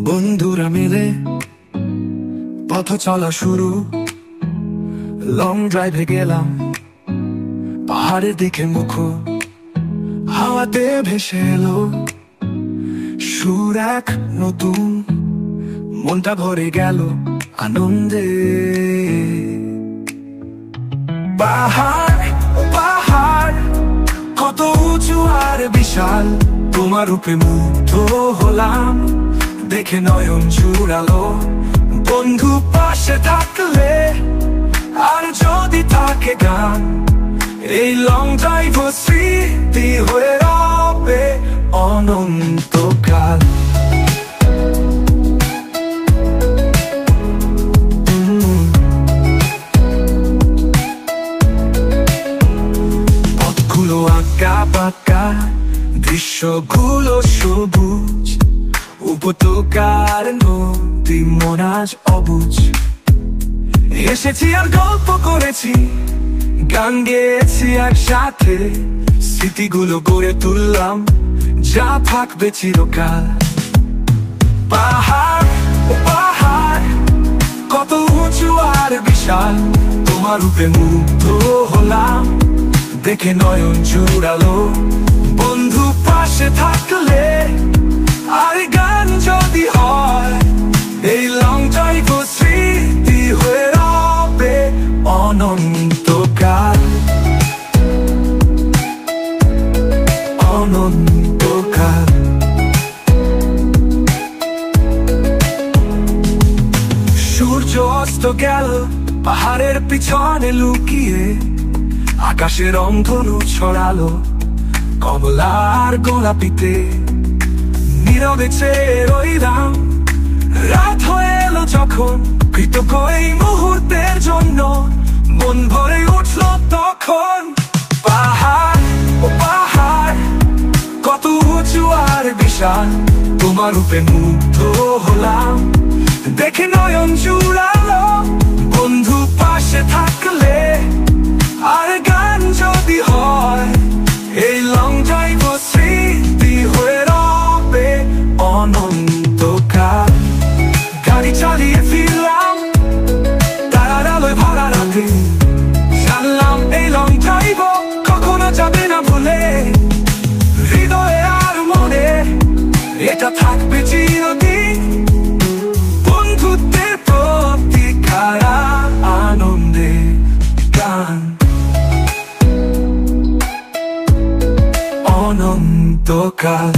বন্ধুরা মিলে পথ চলা শুরু, লং ড্রাইভে গেলাম পাহাড়ের দিকে মুখ, হাওয়াতে ভেসে এলো সুর এক নতুন, মনটা ভরে গেল আনন্দে। পাহাড় পাহাড় কত উঁচু আর বিশাল, তোমার রূপে মুগ্ধ হলাম, দেখে নয়ন জুড়ালো। বন্ধু পাশে থাকলে আর যদি থাকে গান, এই লং ড্রাইভ স্মৃতি হয়ে রবে অনন্তকাল। পথগুলো আঁকা বাঁকা, দৃশ্যগুলো সবুজ, উপত্যকার নদী মন আজ অবুঝ। এসেছি আর গল্প করেছি, গান গেয়েছি একসাথে, স্মৃতিগুলো গড়ে তুললাম যা থাকবে চিরকাল। পাহাড় পাহাড় কত উঁচু আর বিশাল, তোমার রূপে মুগ্ধ হলাম, দেখে নয়ন জুড়ালো। বন্ধু পাশে থাকলে আর গান যদি হয়, এই লং ড্রাইভ স্মৃতি হয়ে রবে অনন্তকাল অনন্তকাল। সূর্য অস্ত গেল পাহাড়ের পিছনে লুকিয়ে, আকাশে রংধনু ছড়ালো কমলার গোলাপিতে। নীরবে চেয়ে রইলাম, রাত হয়ে এলো যখন, কৃতজ্ঞ এই মুহূর্তের জন্য, মন ভরে উঠল তখন। পাহাড় ও পাহাড় কত উঁচু আর বিশাল, তোমার রূপে মুগ্ধ হলাম, দেখে নয়ন জুড়ালো। বন্ধু পাশে থাকলে আর গান যদি হয়, এই লং ড্রাইভ স্মৃতি হয়ে রবে অনন্তকাল। গাড়ি চালিয়ে ফিরলাম তারার আলোয় ভরা রাতে, জানলাম এই লং ড্রাইভ কখনো যাবে না ভুলে। হৃদয়ে আর মনে এটা থাকবে চিরদিন, বন্ধুত্বের প্রতীক্ষার আনন্দে গান অনন্তকাল।